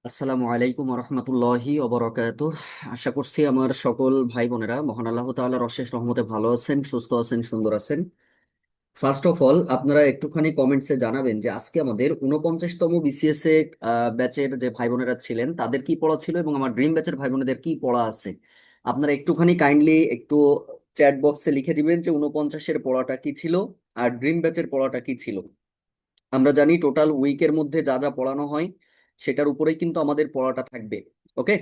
আসসালামু আলাইকুম রহমতুল্লাহি ওবরাকাতুহ। আশা করছি আমার সকল ভাই বোনেরা মহান আল্লাহ তাআলার অশেষ রহমতে ভালো আছেন, সুস্থ আছেন, সুন্দর আছেন। ফার্স্ট অফ অল আপনারা একটুখানি কমেন্টসে জানাবেন যে আজকে আমাদের 49তম বিসিএস এ ব্যাচের যে ভাই বোনেরা ছিলেন তাদের কি পড়া ছিল এবং আমার ড্রিম ব্যাচের ভাই বোনেদের কি পড়া আছে। আপনারা একটুখানি কাইন্ডলি একটু চ্যাট বক্সে লিখে দিবেন যে 49-এর পড়াটা কি ছিল আর ড্রিম ব্যাচের পড়াটা কি ছিল। আমরা জানি টোটাল উইকের মধ্যে যা যা পড়ানো হয় সেটার উপরেই কিন্তু আমাদের পড়াটা থাকবে। ওকে,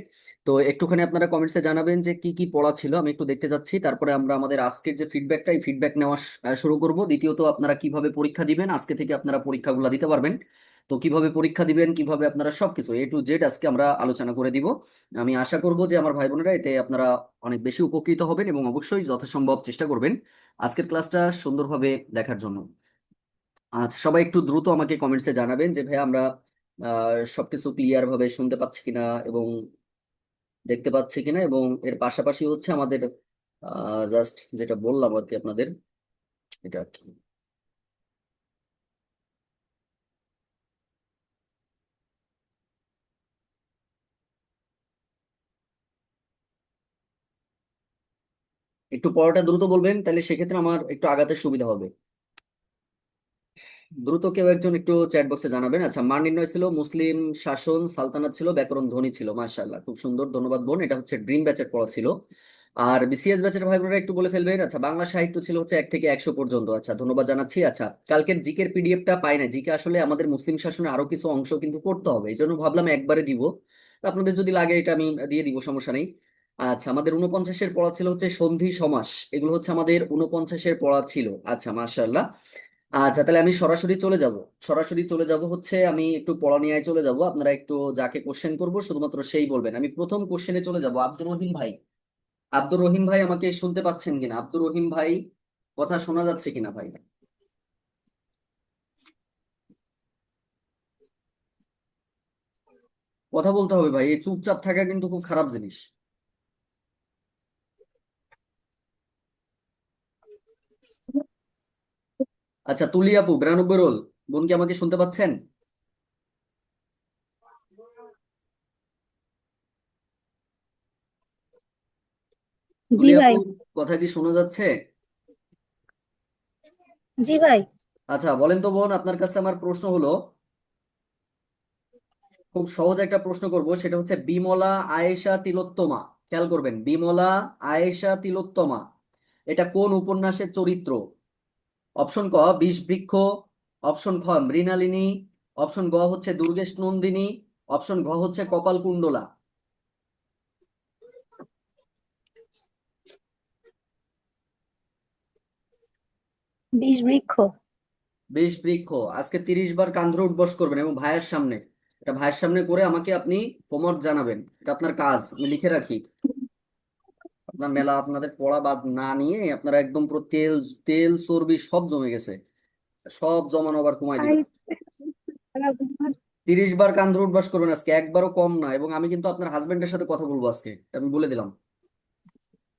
তো একটুখানি আপনারা কমেন্টসে জানাবেন যে কি কি পড়া ছিল, আমি একটু দেখতে যাচ্ছি, তারপরে আমরা আমাদের আজকের যে ফিডব্যাকটা এই ফিডব্যাক নেওয়া শুরু করব। দ্বিতীয়ত আপনারা কিভাবে পরীক্ষা দিবেন, আজকে থেকে আপনারা পরীক্ষাগুলো দিতে পারবেন। তো কিভাবে পরীক্ষা দিবেন, কিভাবে আপনারা সবকিছু A to Z আজকে আমরা আলোচনা করে দিব। আমি আশা করব যে আমার ভাই বোনেরা এতে আপনারা অনেক বেশি উপকৃত হবেন এবং অবশ্যই যথাসম্ভব চেষ্টা করবেন আজকের ক্লাসটা সুন্দরভাবে দেখার জন্য। আচ্ছা, সবাই একটু দ্রুত আমাকে কমেন্টসে জানাবেন যে ভাই আমরা সবকিছু ক্লিয়ার ভাবে শুনতে পাচ্ছি কিনা এবং দেখতে পাচ্ছি কিনা, এবং এর পাশাপাশি হচ্ছে আমাদের জাস্ট যেটা বললাম আর কি আপনাদের, এটা আর কি। একটু পড়াটা দ্রুত বলবেন, তাহলে সেক্ষেত্রে আমার একটু আগাতে সুবিধা হবে। দ্রুত কেউ একজন একটু চ্যাট বক্সে জানাবেন। আচ্ছা, মান নির্ণয় ছিল, মুসলিম শাসন, সালতানাত ছিল, ব্যাকরণ ধ্বনি ছিল। মাশাআল্লাহ, খুব সুন্দর, ধন্যবাদ বোন। এটা হচ্ছে ড্রিম ব্যাচের পড়া ছিল। আর বিসিএস ব্যাচের ভাই বোনেরা একটু বলে ফেলবেন। আচ্ছা, বাংলা সাহিত্য ছিল হচ্ছে 1 থেকে 100 পর্যন্ত। আচ্ছা, ধন্যবাদ জানাচ্ছি। আচ্ছা, কালকের জিকের পিডিএফটা পাই না, জিকে আসলে আমাদের মুসলিম শাসনে আরো কিছু অংশ কিন্তু পড়তে হবে, এই জন্য ভাবলাম একবারে দিব। তো আপনাদের যদি লাগে এটা আমি দিয়ে দিব, সমস্যা নেই। আচ্ছা, আমাদের 49-এর পড়া ছিল হচ্ছে সন্ধি সমাস, এগুলো হচ্ছে আমাদের 49-এর পড়া ছিল। আচ্ছা, মাশাআল্লাহ। আচ্ছা, তাহলে আমি সরাসরি চলে যাব। সরাসরি চলে যাব হচ্ছে, আমি একটু পড়া নিয়ে চলে যাব। আপনারা একটু যাকে কোশ্চেন করব শুধুমাত্র সেই বলবেন। আমি প্রথম কোশ্চেনে চলে যাব। আব্দুর রহিম ভাই, আব্দুর রহিম ভাই আমাকে শুনতে পাচ্ছেন কিনা? আব্দুর রহিম ভাই, কথা শোনা যাচ্ছে কিনা ভাই? কথা বলতে হবে ভাই, এই চুপচাপ থাকা কিন্তু খুব খারাপ জিনিস। আচ্ছা, তুলি আপু 92 রোল, বোন কি আমাকে শুনতে পাচ্ছেন? জি তুলি আপু, ভাই। কথা কি শোনা যাচ্ছে? জি ভাই। আচ্ছা, বলেন তো বোন, আপনার কাছে আমার প্রশ্ন হলো, খুব সহজ একটা প্রশ্ন করব, সেটা হচ্ছে বিমলা আয়েশা তিলোত্তমা। খেয়াল করবেন, বিমলা আয়েশা তিলোত্তমা এটা কোন উপন্যাসের চরিত্র? অপশন ক বিষবৃক্ষ, অপশন খ মৃণালিনী, অপশন গ হচ্ছে দুর্গেশ নন্দিনী, অপশন ঘ হচ্ছে কপালকুণ্ডলা। বিষবৃক্ষ। বিষবৃক্ষ। আজকে 30 বার কান ধরে উঠবস করবেন এবং ভাইয়ের সামনে, এটা ভাইয়ের সামনে করে আমাকে আপনি হোমওয়ার্ক জানাবেন, এটা আপনার কাজ, আমি লিখে রাখি। আপনার মেলা আপনাদের পড়া বাদ না নিয়ে আপনারা একদম পুরো তেল, তেল চর্বি সব জমে গেছে, সব জমানো আবার কমাই আই, দিবেন। 30 বার কান ধরে উঠবাস করবেন আজকে, একবারও কম না। এবং আমি কিন্তু আপনার হাজবেন্ডের সাথে কথা বলবো আজকে, এটা আমি বলে দিলাম।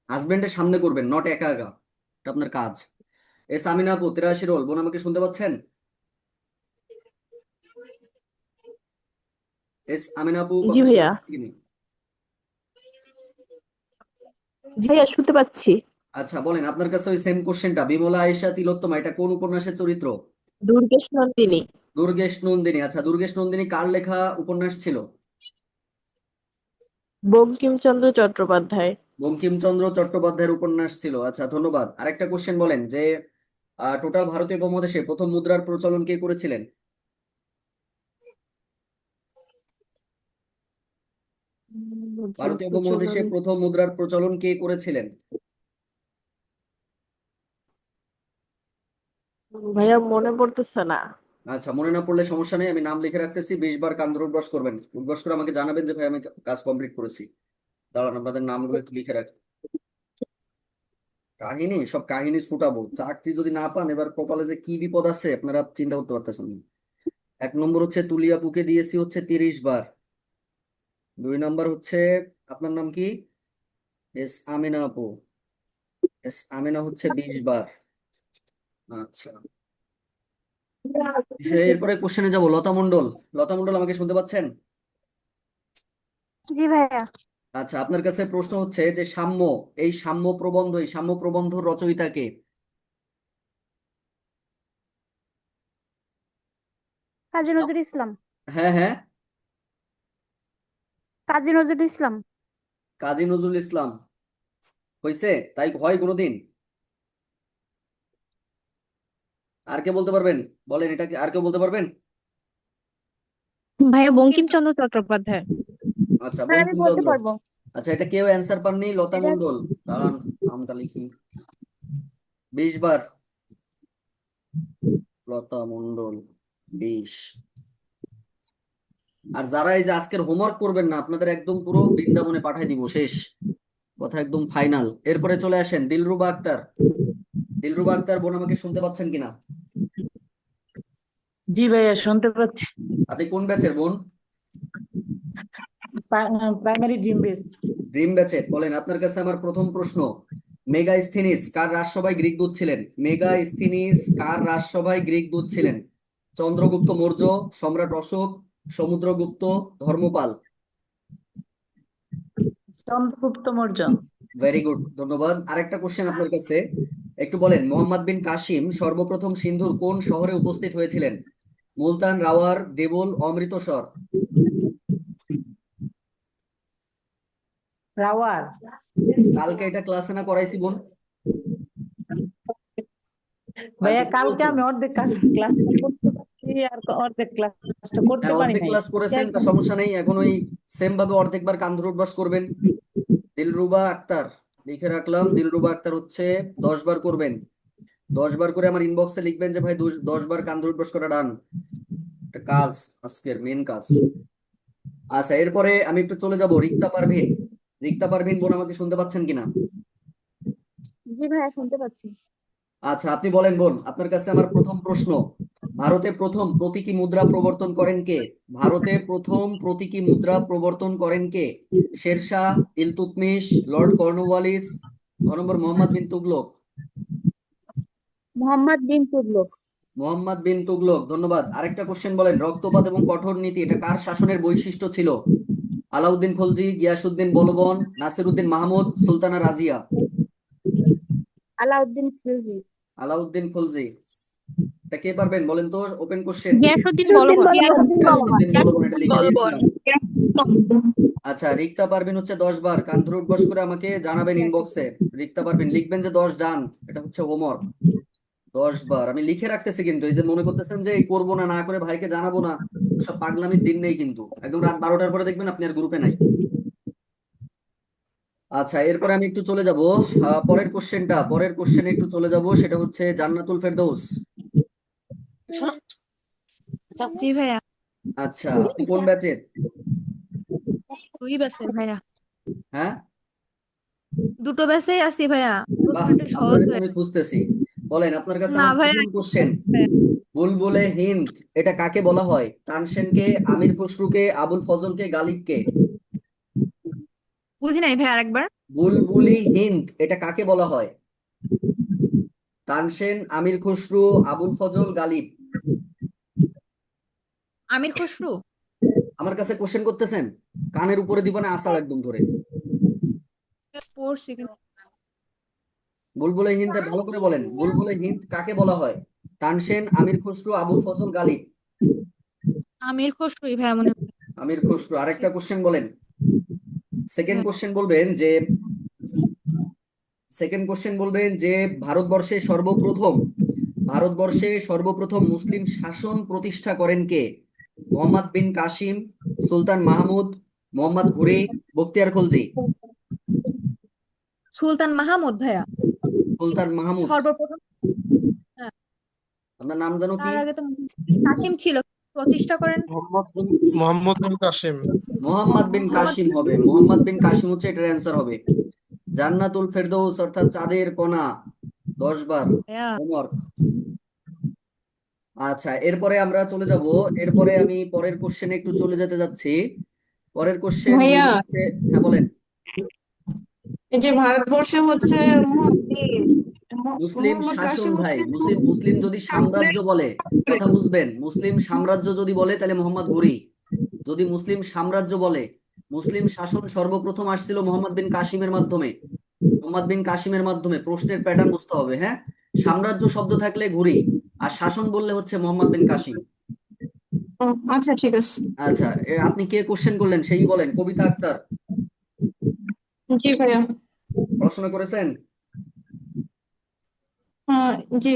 হাজবেন্ডের সামনে করবেন, নট একা একা, এটা আপনার কাজ। এস আমিনা আপু 83 রোল, বোন আমাকে শুনতে পাচ্ছেন? এস আমিনা আপু জি কথা ভাইয়া। কি নেই? জি ভাইয়া, শুনতে পাচ্ছি। আচ্ছা, বলেন আপনার কাছে ওই সেম কোশ্চেনটা, বিমলা আয়েশা তিলোত্তমা এটা কোন উপন্যাসের চরিত্র? দুর্গেশ নন্দিনী। দুর্গেশ নন্দিনী। আচ্ছা, দুর্গেশ নন্দিনী কার লেখা উপন্যাস ছিল? বঙ্কিমচন্দ্র চট্টোপাধ্যায়। বঙ্কিমচন্দ্র চট্টোপাধ্যায়ের উপন্যাস ছিল। আচ্ছা, ধন্যবাদ। আরেকটা কোশ্চেন বলেন যে টোটাল ভারতীয় উপমহাদেশে প্রথম মুদ্রার প্রচলন কে করেছিলেন? মুদ্রার ভারতীয় উপমহাদেশে প্রচলন। প্রথম মুদ্রার প্রচলন কে করেছিলেন? ভাইয়া মনে পড়তেছে না। আচ্ছা, মনে না পড়লে সমস্যা নেই, আমি নাম লিখে রাখতেছি। 20 বার কান ধরে উঠবস করবেন, উঠবস করে আমাকে জানাবেন যে ভাই আমি কাজ কমপ্লিট করেছি। দাঁড়ান, আপনাদের নামগুলো একটু লিখে রাখি। কাহিনী, সব কাহিনী ছুটাবো, চাকরি যদি না পান এবার কপালে যে কি বিপদ আছে আপনারা চিন্তা করতে পারতেছেন না। 1 নম্বর হচ্ছে তুলিয়াপুকে দিয়েছি হচ্ছে 30 বার। 2 নম্বর হচ্ছে, আপনার নাম কি? এস আমিনা আপু, এস আমিনা হচ্ছে 20 বার। আচ্ছা, এরপরে কোশ্চেনে যাবো। লতা মন্ডল, লতা মন্ডল আমাকে শুনতে পাচ্ছেন? জি ভাইয়া। আচ্ছা, আপনার কাছে প্রশ্ন হচ্ছে যে সাম্য, এই সাম্য প্রবন্ধ রচয়িতা কে? কাজী নজরুল ইসলাম। হ্যাঁ হ্যাঁ, কাজী নজরুল ইসলাম। কাজী নজরুল ইসলাম। হয়েছে? তাই হয় কোনোদিন? আর কে বলতে পারবেন? বলেন, এটা কি আর কেউ বলতে পারবেন? ভাইয়া বঙ্কিমচন্দ্র চট্টোপাধ্যায়। আচ্ছা, হ্যাঁ আমি বলতে বঙ্কিমচন্দ্র। পারবো। আচ্ছা, এটা কেউ অ্যান্সার পাননি? লতা এটা মণ্ডল। দাঁড়ান, নামটা লিখি। 20 বার। লতা মণ্ডল, 20। আর যারা এই যে আজকের হোমওয়ার্ক করবেন না, আপনাদের একদম পুরো বৃন্দাবনে পাঠাই দিব, শেষ কথা, একদম ফাইনাল। এরপরে চলে আসেন দিলরুবা আক্তার। দিলরুবা আক্তার বোন, আমাকে শুনতে পাচ্ছেন কিনা? জি ভাইয়া শুনতে পাচ্ছি। আপনি কোন ব্যাচের বোন? Primary gym base. ড্রিম ব্যাচের। বলেন, আপনার কাছে আমার প্রথম প্রশ্ন, মেগাস্থিনিস কার রাজসভায় গ্রিক দূত ছিলেন? মেগাস্থিনিস কার রাজসভায় গ্রিক দূত ছিলেন? চন্দ্রগুপ্ত মৌর্য, সম্রাট অশোক, সমুদ্রগুপ্ত, ধর্মপাল। চন্দ্রগুপ্ত মৌর্য। ভেরি গুড, ধন্যবাদ। আরেকটা কোশ্চেন আপনার কাছে, একটু বলেন, মোহাম্মদ বিন কাসিম সর্বপ্রথম সিন্ধুর কোন শহরে উপস্থিত হয়েছিলেন? মুলতান, রাওয়ার, দেবুল, অমৃতসর। রাওয়ার। কালকে এটা ক্লাসে না করাইছি বোন? কালকে ভাইয়া কি কালকে বলছি? আমি অর্ধেক ক্লাসটা করতে পারছি আর অর্ধেক ক্লাসটা করতে হ্যাঁ, পারি অর্ধেক নাই। ক্লাস করেছেন, তা একদম। সমস্যা নেই। এখন ওই সেম ভাবে অর্ধেকবার কান ধরে উঠবাস করবেন। দিলরুবা আক্তার, লিখে রাখলাম। দিলরুবা আক্তার হচ্ছে 10 বার করবেন। 10 বার করে আমার ইনবক্সে লিখবেন যে ভাই 10 বার কান ধরে উঠবাস করা ডান। একটা কাজ, আজকের মেন কাজ। আচ্ছা, এরপরে আমি একটু চলে যাব রিক্তা পারভিন। রিক্তা পারভিন বোন, আমাকে শুনতে পাচ্ছেন কিনা? জি ভাইয়া শুনতে পাচ্ছি। আচ্ছা, আপনি বলেন বোন, আপনার কাছে আমার প্রথম প্রশ্ন, ভারতে প্রথম প্রতীকী মুদ্রা প্রবর্তন করেন কে? ভারতে প্রথম প্রতীকী মুদ্রা প্রবর্তন করেন কে? শেরশাহ, ইলতুৎমিশ, লর্ড কর্নওয়ালিস, 9 নম্বর মোহাম্মদ বিন তুগলক। মোহাম্মদ বিন তুগলক। মোহাম্মদ বিন তুগলক, ধন্যবাদ। আরেকটা কোশ্চেন, বলেন, রক্তপাত এবং কঠোর নীতি এটা কার শাসনের বৈশিষ্ট্য ছিল? আলাউদ্দিন খলজি, গিয়াসুদ্দিন বলবন, নাসিরউদ্দিন মাহমুদ, সুলতানা রাজিয়া। আলাউদ্দিন খিলজি। আলাউদ্দিন খলজি। এটা কে পারবেন বলেন তো? Open question. গিয়াসউদ্দিন বলবন। গিয়াসউদ্দিন বলবন। গিয়াসুদ্দিন বলবন, এটা লিখে বলবন। দিয়েছিলাম। আচ্ছা, রিক্তা পারভিন হচ্ছে 10 বার। কান ধরে উঠবস করে আমাকে জানাবেন ইনবক্সে। রিক্তা পারভিন লিখবেন যে 10 ডান, এটা হচ্ছে হোমওয়ার্ক। 10 বার আমি লিখে রাখতেছি, কিন্তু এই যে মনে করতেছেন যে এই করবো না, না করে ভাইকে জানাবো না, সব পাগলামির দিন নেই কিন্তু। একদম রাত 12টার পরে দেখবেন আপনি আর গ্রুপে নাই। আচ্ছা, এরপরে আমি একটু চলে যাব পরের কোশ্চেনে একটু চলে যাব, সেটা হচ্ছে জান্নাতুল ফেরদৌস। জি ভাইয়া। আচ্ছা, আপনি কোন ব্যাচের? দুই ব্যাচের ভাইয়া। হ্যাঁ, দুটো ব্যাচেই আছি ভাইয়া। বাহ, প্রশ্ন একটু সহজ আপনাকে তো হয়ে। আমি খুঁজতেছি। বলেন, আপনার কাছে না আমার ভাইয়া। প্রথম কোশ্চেন, বুলবুলে হিন্দ এটা কাকে বলা হয়? তানসেনকে, আমির খসরুকে, আবুল ফজলকে, গালিবকে। বুঝি নাই ভাইয়া, আরেকবার। বুলবুলি হিন্দ এটা কাকে বলা হয়? তানসেন, আমির খসরু, আবুল ফজল, গালিব। আমির খসরু। আমার কাছে কোশ্চেন করতেছেন? কানের উপরে দিবেন আষাঢ় একদম ধরে। পড়ছি কিন্তু। বুলবুলে হিন্দ ভালো করে বলেন, বুলবুলে হিন্দ কাকে বলা হয়? তানসেন, আমির খসরু, আবুল ফজল, গালিব। আমির খসরুই ভাইয়া মনে হয়। আমির খসরু। আরেকটা কোশ্চেন বলেন। সেকেন্ড হ্যাঁ। কোশ্চেন বলবেন যে সেকেন্ড কোশ্চেন বলবেন যে ভারতবর্ষে সর্বপ্রথম মুসলিম শাসন প্রতিষ্ঠা করেন কে? মোহাম্মদ বিন কাসিম, সুলতান মাহমুদ, মোহাম্মদ ঘুরি, বখতিয়ার খলজি। সুলতান মাহমুদ ভাইয়া। সুলতান মাহমুদ। সর্বপ্রথম। হ্যাঁ। আপনার নাম জানো কি? তার আগে তো কাসিম ছিল, প্রতিষ্ঠা করেন মোহাম্মদ বিন কাসিম। মোহাম্মদ বিন মোহাম্মদ। কাসিম হবে, মোহাম্মদ বিন কাসিম হচ্ছে এটার অ্যান্সার হবে। জান্নাতুল ফেরদৌস অর্থাৎ চাঁদের কণা, 10 বার ভাইয়া। হোমওয়ার্ক। আচ্ছা, এরপরে আমরা চলে যাব, এরপরে আমি পরের কোশ্চেনে একটু চলে যেতে যাচ্ছি। পরের কোশ্চেন ভাইয়া, হচ্ছে, হ্যাঁ বলেন। এই যে ভারতবর্ষে হচ্ছে মুসলিম মোহাম্মদ শাসন কাসিম ভাই, হচ্ছে মুসলিম মুসলিম যদি সাম্রাজ্য বলে, কথা বুঝবেন, মুসলিম সাম্রাজ্য যদি বলে তাহলে মোহাম্মদ ঘুরি। যদি মুসলিম সাম্রাজ্য বলে মুসলিম শাসন সর্বপ্রথম আসছিল মোহাম্মদ বিন কাসিমের মাধ্যমে। মোহাম্মদ বিন কাসিমের মাধ্যমে। প্রশ্নের প্যাটার্ন বুঝতে হবে, হ্যাঁ। সাম্রাজ্য শব্দ থাকলে ঘুরি, আর শাসন বললে হচ্ছে মোহাম্মদ বিন কাসিম। ও, আচ্ছা ঠিক আছে। আচ্ছা, আপনি কে কোশ্চেন করলেন সেই বলেন। কবিতা আক্তার, জি ভাইয়া। পড়াশোনা করেছেন? হ্যাঁ, জি।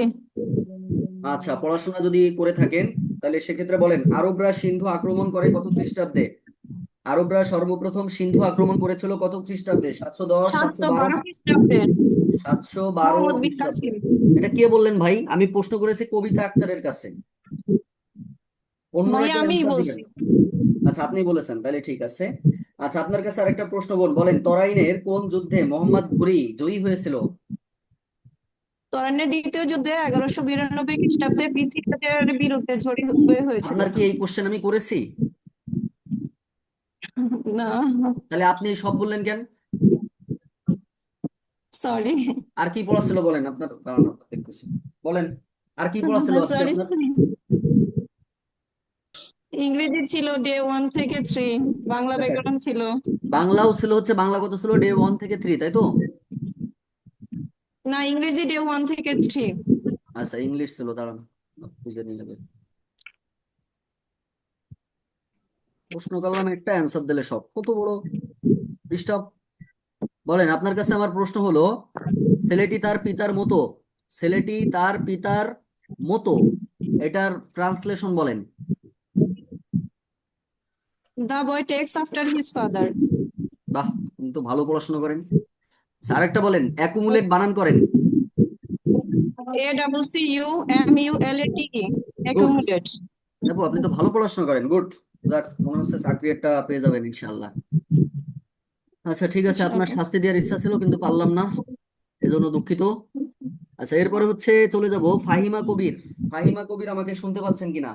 আচ্ছা, পড়াশোনা যদি করে থাকেন তাহলে সেক্ষেত্রে বলেন আরবরা সিন্ধু আক্রমণ করে কত খ্রিস্টাব্দে? আরবরা সর্বপ্রথম সিন্ধু আক্রমণ করেছিল কত খ্রিস্টাব্দে? 710, 712, 712 খ্রিস্টাব্দে 712 মোহাম্মদ বিন খ্রিস্টাব্দে। কাসিম। এটা কে বললেন ভাই? আমি প্রশ্ন করেছি কবিতা আক্তারের কাছে, অন্যরা ভাইয়া কেউ আমিই অ্যান্সার দিবেন। বলছি। আচ্ছা, আপনি বলেছেন, তাহলে ঠিক আছে। আচ্ছা, আপনার কাছে আরেকটা প্রশ্ন বলেন তরাইনের কোন যুদ্ধে মোহাম্মদ ঘুরি জয়ী হয়েছিল? তরানের দ্বিতীয় যুদ্ধে 1192 খ্রিস্টাব্দে পৃথ্বীরাজের বিরুদ্ধে জয়ী হয়েছিল। আপনার কি এই কোশ্চেন আমি করেছি? না, তাহলে আপনি সব বললেন কেন? সরি। আর কি পড়া ছিল বলেন, আপনার কারণ দেখতেছি। বলেন, আর কি পড়া ছিল আজকে সরি, আপনার? ইংরেজি ছিল ডে 1 থেকে 3, বাংলা আচ্ছা, ব্যাকরণ ছিল। বাংলাও ছিল হচ্ছে, বাংলা কত ছিল? ডে 1 থেকে 3, তাই তো? না, ইংরেজি ডে 1 থেকে 3। আচ্ছা, ইংলিশ ছিল, দাঁড়ান বুঝে নিয়ে যাবে। প্রশ্ন করলাম একটা, অ্যান্সার দিলে সব, কত বড় ডিস্টার্ব। বলেন, আপনার কাছে আমার প্রশ্ন হলো ছেলেটি তার পিতার মতো, ছেলেটি তার পিতার মতো, এটার ট্রান্সলেশন বলেন। The boy takes after his father. বাহ, কিন্তু ভালো পড়াশোনা করেন। আচ্ছা, আরেকটা বলেন, অ্যাকুমুলেট বানান করেন। ACCUMULATE, good, accumulate. দেখো আপনি তো ভালো পড়াশোনা করেন, গুড। যাক, মনে হচ্ছে চাকরি একটা পেয়ে যাবেন ইনশাল্লাহ। আচ্ছা ঠিক আছে, আপনার শাস্তি দেওয়ার ইচ্ছা ছিল কিন্তু পারলাম না, এজন্য দুঃখিত। আচ্ছা, এরপরে হচ্ছে চলে যাব ফাহিমা কবির। ফাহিমা কবির আমাকে শুনতে পাচ্ছেন কিনা?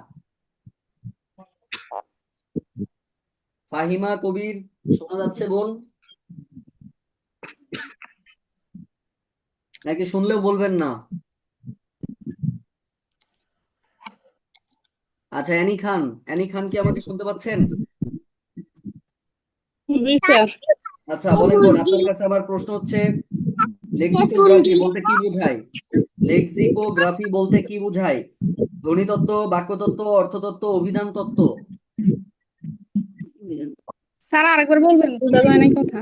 ফাহিমা কবির শোনা যাচ্ছে বোন? নাকি শুনলেও বলবেন না? আচ্ছা, অ্যানি খান, অ্যানি খান কি আমাকে শুনতে পাচ্ছেন? জি স্যার। আচ্ছা বলেন বোন, আপনার কাছে আমার প্রশ্ন হচ্ছে লেক্সিকোগ্রাফি বলতে কি বোঝায়? লেক্সিকোগ্রাফি বলতে কি বোঝায়? ধ্বনিতত্ত্ব, বাক্যতত্ত্ব, অর্থতত্ত্ব, অভিধান তত্ত্ব? স্যার আরেকবার বলবেন, বোঝা যায় না কথা।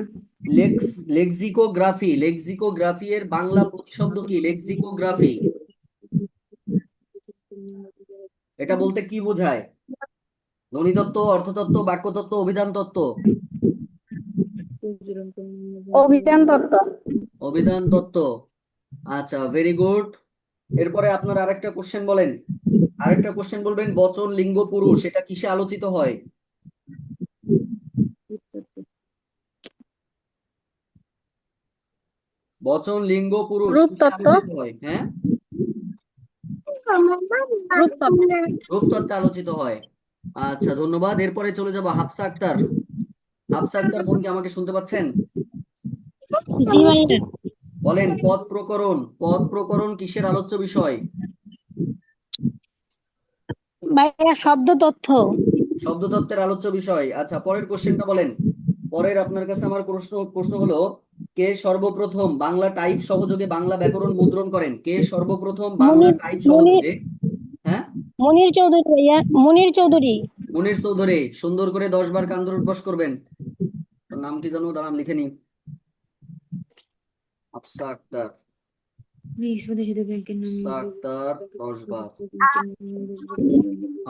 লেক্সিকোগ্রাফি, লেক্সিকোগ্রাফি এর বাংলা প্রতিশব্দ কি? লেক্সিকোগ্রাফি এটা বলতে কি বোঝায়? ধ্বনিতত্ত্ব, অর্থতত্ত্ব, বাক্যতত্ত্ব, অভিধান তত্ত্ব? অভিযান তত্ত্ব। অভিধান তত্ত্ব। আচ্ছা, ভেরি গুড। এরপরে আপনার আরেকটা কোশ্চেন বলেন, আরেকটা কোশ্চেন বলবেন, বচন লিঙ্গ পুরুষ এটা কিসে আলোচিত হয়? বচন লিঙ্গ পুরুষ রূপ কিসে তত্ত্ব। আলোচিত হয়? হ্যাঁ, রূপ তত্ত্ব। রূপতত্ত্বে আলোচিত হয়। আচ্ছা, ধন্যবাদ। এরপরে চলে যাব হাফসা আক্তার। হাফসা আক্তার বোন কি আমাকে শুনতে পাচ্ছেন? জি ভাইয়া। বলেন, পদ প্রকরণ, পদ প্রকরণ কিসের আলোচ্য বিষয়? ভাইয়া শব্দ তথ্য। শব্দতত্ত্বের আলোচ্য বিষয়। আচ্ছা, পরের কোশ্চেনটা বলেন। পরের আপনার কাছে আমার প্রশ্ন হলো কে সর্বপ্রথম বাংলা টাইপ সহযোগে বাংলা ব্যাকরণ মুদ্রণ করেন? কে সর্বপ্রথম বাংলা মুনির টাইপ মুনির সহযোগে? হ্যাঁ, মুনির চৌধুরী ভাইয়া, মুনির চৌধুরী। মনির চৌধুরী। সুন্দর করে 10 বার কান ধরে উঠবস করবেন। তার নাম কি জানো, দাঁড়ান লিখে নি। হাফসা আক্তার, হাফসা আক্তার 10 বার।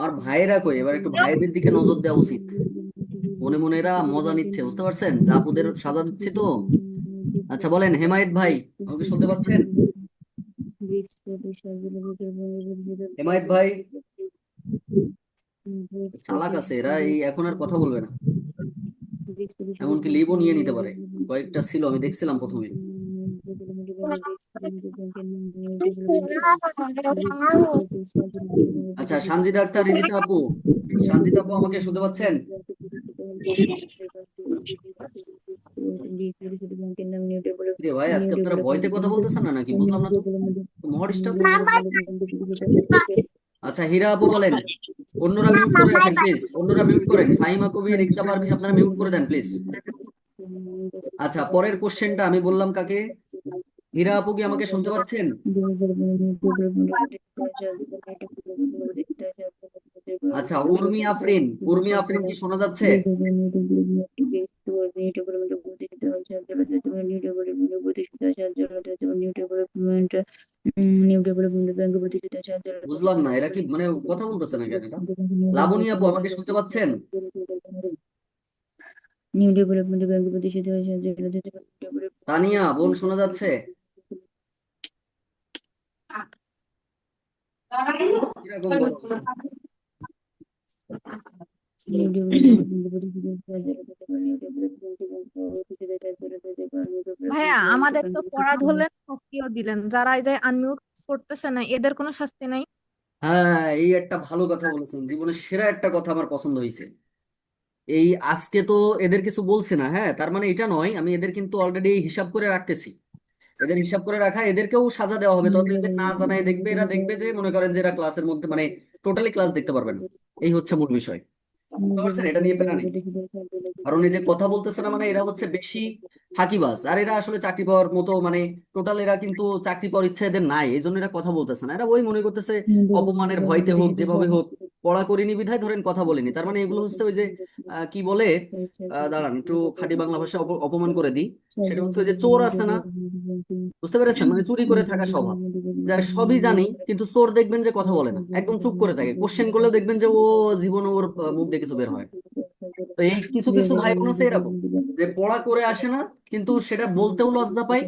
আর ভাইয়েরা কই, এবার একটু ভাইদের দিকে নজর দেওয়া উচিত। মনে মনে এরা মজা নিচ্ছে, বুঝতে পারছেন যে আপুদের সাজা দিচ্ছি তো। আচ্ছা বলেন, হেমায়েত ভাই আমাকে শুনতে পাচ্ছেন? হেমায়েত ভাই, চালাক আছে এরা, এই এখন আর কথা বলবে না, এমনকি লিভও নিয়ে নিতে পারে। কয়েকটা ছিল, আমি দেখছিলাম প্রথমে। আচ্ছা, সানজিদা আক্তার, রিদিতা আপু, সানজিদা আপু আমাকে শুনতে পাচ্ছেন? রে ভাই, আজকে আপনারা ভয়তে কথা বলতেছেন না নাকি, বুঝলাম না তো, মহা ডিস্টার্ব। আচ্ছা, হীরা আপু বলেন। অন্যরা মিউট করে রাখেন প্লিজ, অন্যরা মিউট করেন। ফাহিমা কবির, ইকতা পারভিন, আপনারা মিউট করে দেন প্লিজ। আচ্ছা, পরের কোশ্চেনটা আমি বললাম কাকে? হীরা আপু কি আমাকে শুনতে পাচ্ছেন? আচ্ছা, উর্মি আফরিন, উর্মি আফরিন কি শোনা যাচ্ছে? বুঝলাম না, এরা কি মানে কথা বলতেছে না কেন এটা? লাবণী আপু আমাকে শুনতে পাচ্ছেন? নিউ ডেভেলপমেন্ট ব্যাংক প্রতিষ্ঠিত হয়েছে তানিয়া বোন শোনা যাচ্ছে? কিরকম গরম? নিউ ডেভেলপমেন্ট ভাইয়া আমাদের তো পড়া ধরলেন, শাস্তিও দিলেন। যারা এই যে আনমিউট করতেছে না, এদের কোনো শাস্তি নাই? হ্যাঁ, এই একটা ভালো কথা বলেছেন, জীবনের সেরা একটা কথা আমার পছন্দ হয়েছে। এই আজকে তো এদের কিছু বলছে না, হ্যাঁ, তার মানে এটা নয়, আমি এদের কিন্তু অলরেডি হিসাব করে রাখতেছি। এদের হিসাব করে রাখা, এদেরকেও সাজা দেওয়া হবে, তবে এদের না জানায় দেখবে, এরা দেখবে যে মনে করেন যে এরা ক্লাসের মধ্যে মানে টোটালি ক্লাস দেখতে পারবে না। এই হচ্ছে মূল বিষয়, বুঝতে পারছেন? এটা নিয়ে প্যারা নেই। কারণ এই যে কথা বলতেছে না মানে এরা হচ্ছে বেশি ফাঁকিবাজ, আর এরা আসলে চাকরি পাওয়ার মতো মানে টোটাল এরা কিন্তু চাকরি পাওয়ার ইচ্ছা এদের নাই, এই জন্য এরা কথা বলতেছে না। এরা ওই মনে করতেছে অপমানের ভয়তে হোক, যেভাবে হোক, পড়া করিনি বিধায় ধরেন কথা বলিনি, তার মানে এগুলো হচ্ছে ওই যে কি বলে, দাঁড়ান একটু খাঁটি বাংলা ভাষা অপমান করে দিই। সেটা হচ্ছে ওই যে চোর আছে না, বুঝতে পেরেছেন? মানে চুরি করে থাকা স্বভাব, যার সবই জানি কিন্তু চোর দেখবেন যে কথা বলে না, একদম চুপ করে থাকে, কোশ্চেন করলেও দেখবেন যে ও জীবন ওর মুখ দিয়ে কিছু বের হয় না। তো এই কিছু কিছু ভাই বোন আছে এরকম, যে পড়া করে আসে না কিন্তু সেটা বলতেও লজ্জা পায়,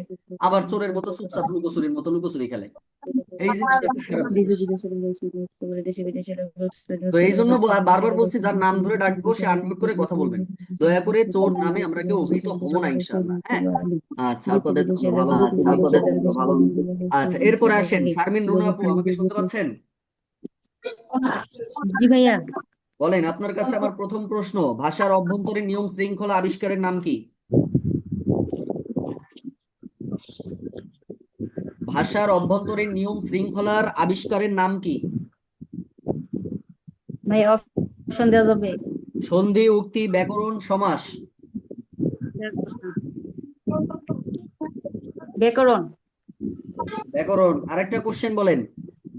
আবার চোরের মতো চুপচাপ লুকোচুরির মতো লুকোচুরি খেলে। এই জিনিসটা খুব খারাপ জিনিস। দেশে বিদেশে দেশে বিদেশে তো এই জন্য বারবার বলছি, যার নাম ধরে ডাকবো সে আনমিউট করে কথা বলবেন। দয়া করে চোর নামে আমরা কেউ অভিহিত হবো না, ইনশাআল্লাহ, হ্যাঁ? আচ্ছা, আপনাদের ভালো বুদ্ধি, আপনাদের ভালো বুদ্ধি। আচ্ছা, এরপরে আসেন শারমিন রুনা আপু, আমাকে শুনতে পাচ্ছেন? জি ভাইয়া। বলেন, আপনার কাছে আমার প্রথম প্রশ্ন, ভাষার অভ্যন্তরীণ নিয়ম শৃঙ্খলা আবিষ্কারের নাম কি? ভাষার অভ্যন্তরীণ নিয়ম শৃঙ্খলার আবিষ্কারের নাম কি? ভাই অপশন দেওয়া যাবে? সন্ধি, উক্তি, ব্যাকরণ, সমাস? ব্যাকরণ। ব্যাকরণ। আরেকটা কোশ্চেন বলেন,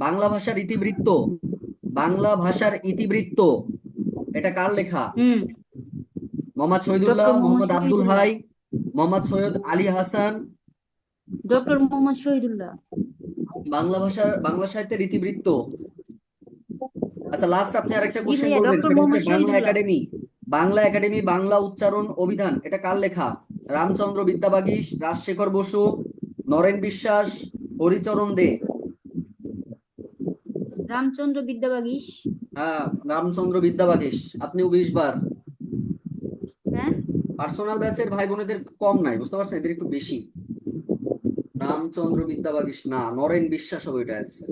বাংলা ভাষার ইতিবৃত্ত, বাংলা ভাষার ইতিবৃত্ত এটা কার লেখা? মোহাম্মদ শহীদুল্লাহ, ডক্টর মোহাম্মদ মোহাম্মদ আব্দুল শহীদুল্লাহ। হাই, মোহাম্মদ সৈয়দ আলী হাসান? ডক্টর মোহাম্মদ শহীদুল্লাহ। বাংলা সাহিত্যের ইতিবৃত্ত। আচ্ছা, লাস্ট আপনি আরেকটা জি কোশ্চেন ভাইয়া, বলবেন, ডক্টর সেটা হচ্ছে মোহাম্মদ বাংলা শহীদুল্লাহ। একাডেমি, বাংলা একাডেমি বাংলা উচ্চারণ অভিধান এটা কার লেখা? রামচন্দ্র বিদ্যাবাগীশ, রাজশেখর বসু, নরেন বিশ্বাস, হরিচরণ দে? রামচন্দ্র বিদ্যাবাগীশ। হ্যাঁ, রামচন্দ্র বিদ্যাবাগীশ। আপনিও 20 বার। হ্যাঁ। পার্সোনাল ব্যাচের ভাই বোনেদের কম নাই, বুঝতে পারছেন, এদের একটু বেশি। রামচন্দ্র বিদ্যাবাগীশ না, নরেন বিশ্বাস হবে এটা অ্যান্সার।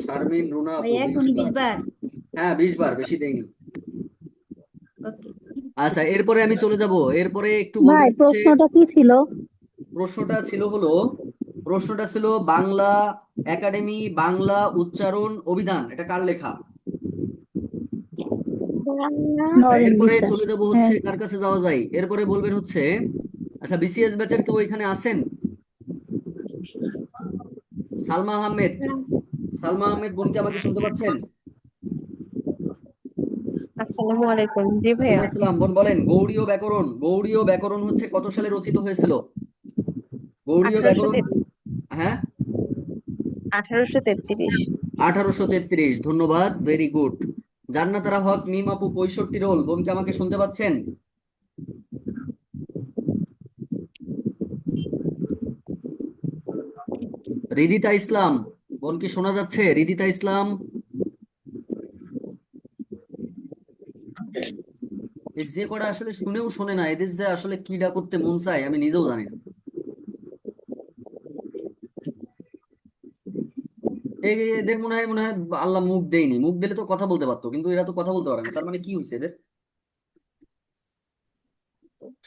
শারমিন রুনা আপু ভাইয়া 20 এখনই 20 বার। বার। হ্যাঁ, 20 বার, বেশি দেয়নি। ওকে। আচ্ছা, এরপরে আমি চলে যাব, এরপরে একটু বলবেন ভাই হচ্ছে, প্রশ্নটা কি ছিল? প্রশ্নটা ছিল হলো, প্রশ্নটা ছিল বাংলা একাডেমি বাংলা উচ্চারণ অভিধান এটা কার লেখা? আচ্ছা, নরেন এরপরে বিশ্বাস। চলে যাব হ্যাঁ। হচ্ছে কার কাছে যাওয়া যায়, এরপরে বলবেন হচ্ছে, আচ্ছা বিসিএস ব্যাচের কেউ এখানে আছেন? সালমা আহমেদ, সালমা আহমেদ বোনকে আমাকে শুনতে পাচ্ছেন? আসসালামু আলাইকুম। জি ভাইয়া। ওয়ালাইকুম আসসালাম। বোন বলেন, গৌড়ীয় ব্যাকরণ, গৌড়ীয় ব্যাকরণ হচ্ছে কত সালে রচিত হয়েছিল? গৌড়ীয় ব্যাকরণ, 1833। হ্যাঁ, 1833। 1833। ধন্যবাদ, ভেরি গুড। জান্নাতারা হক মিম আপু 65 রোল বোনকে আমাকে শুনতে পাচ্ছেন? রিদিতা ইসলাম বোন কি শোনা যাচ্ছে? রিদিতা ইসলাম? এই যে কটা আসলে শুনেও শোনে না, এদের যে আসলে কিডা করতে মন চায় আমি নিজেও জানি না। এদের মনে হয় আল্লাহ মুখ দেয়নি, মুখ দিলে তো কথা বলতে পারতো, কিন্তু এরা তো কথা বলতে পারে না, তার মানে কি হয়েছে এদের?